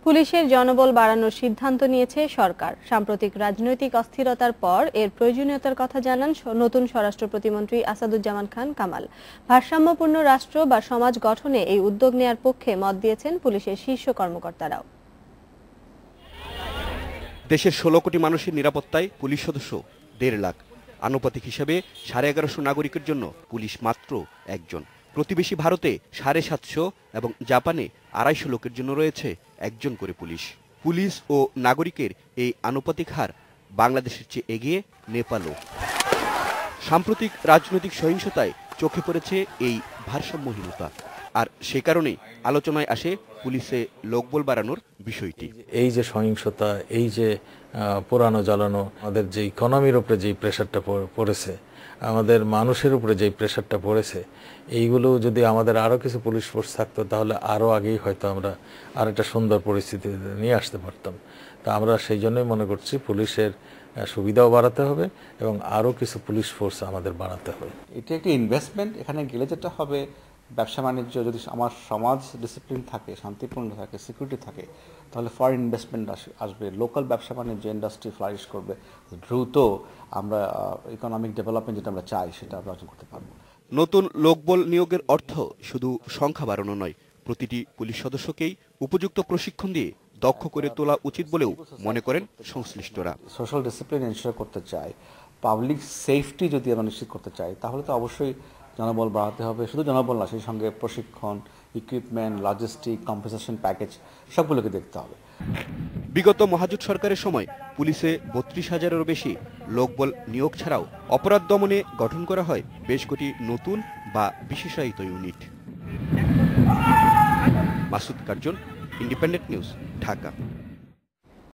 পুলিশের জনবল বাড়ানোর সিদ্ধান্ত নিয়েছে সরকার। সাম্প্রতিক রাজনৈতিক অস্থিরতার পর এর প্রয়োজনীয়তার কথা জানান নতুন স্বরাষ্ট্র প্রতিমন্ত্রী আসাদুজ্জামান খান কামাল। ভারসাম্যপূর্ণ রাষ্ট্র বা সমাজ গঠনে এই উদ্যোগ নেয়ার পক্ষে মত দিয়েছেন পুলিশের শীর্ষ কর্মকর্তারাও। দেশের ১৬ কোটি মানুষের নিরাপত্তায় পুলিশ সদস্য ১.৫ লাখ। আনুপাতিক হিসেবে ১১৫০ নাগরিকের জন্য পুলিশ মাত্র একজন। প্রতিবেশী ভারতে ৭৫০ এবং জাপানে ২৫০ লোকের জন্য রয়েছে একজন করে পুলিশ। পুলিশ ও নাগরিকের এই আনুপাতিক হার বাংলাদেশের চেয়ে এগিয়ে নেপালও। সাম্প্রতিক রাজনৈতিক সহিংসতায় চোখে পড়েছে এই ভারসাম্যহীনতা, আর সে কারণেই আলোচনায় আসে পুলিশে লোকবল বাড়ানোর বিষয়টি। এই যে সহিংসতা, এই যে পোড়ানো জ্বালানো, আমাদের যে ইকোনমির উপরে যেই প্রেশারটা পড়েছে, আমাদের মানুষের উপরে যেই প্রেশারটা পড়েছে, এইগুলো যদি আমাদের আরও কিছু পুলিশ ফোর্স থাকতো তাহলে আরও আগেই হয়তো আমরা আর একটা সুন্দর পরিস্থিতি নিয়ে আসতে পারতাম। তা আমরা সেই জন্যই মনে করছি পুলিশের সুবিধাও বাড়াতে হবে এবং আরও কিছু পুলিশ ফোর্স আমাদের বাড়াতে হবে। এটা একটি ইনভেস্টমেন্ট। এখানে গেলে যেটা হবে, ব্যবসা বাণিজ্য যদি আমার সমাজ ডিসিপ্লিন থাকে, শান্তিপূর্ণ থাকে, সিকিউরিটি থাকে, তাহলে ফরেন ইনভেস্টমেন্ট আসবে, লোকাল ব্যবসা বাণিজ্য ইন্ডাস্ট্রি ফ্লারিশ করবে, দ্রুত আমরা ইকোনমিক ডেভেলপমেন্ট যেটা আমরা চাই সেটা আমরা অর্জন করতে পারবো। নতুন লোকবল নিয়োগের অর্থ শুধু সংখ্যা বাড়ানো নয়, প্রতিটি পুলিশ সদস্যকেই উপযুক্ত প্রশিক্ষণ দিয়ে দক্ষ করে তোলা উচিত বলেও মনে করেন সংশ্লিষ্টরা। সোশ্যাল ডিসিপ্লিন এনশিওর করতে চাই, পাবলিক সেফটি যদি আমরা নিশ্চিত করতে চাই, তাহলে তো অবশ্যই জনবল বাড়াতে হবে। শুধু জনবল না, সেই সঙ্গে প্রশিক্ষণ, ইকুইপমেন্ট, লজিস্টিক, কম্পেনসেশন প্যাকেজ সবগুলোকে দেখতে হবে। বিগত মহাজোট সরকারের সময় পুলিশে ৩২,০০০-এরও বেশি লোকবল নিয়োগ ছাড়াও অপরাধ দমনে গঠন করা হয় বেশ কটি নতুন বা বিশেষায়িত unit. Masud Curzon, independent news, Dhaka.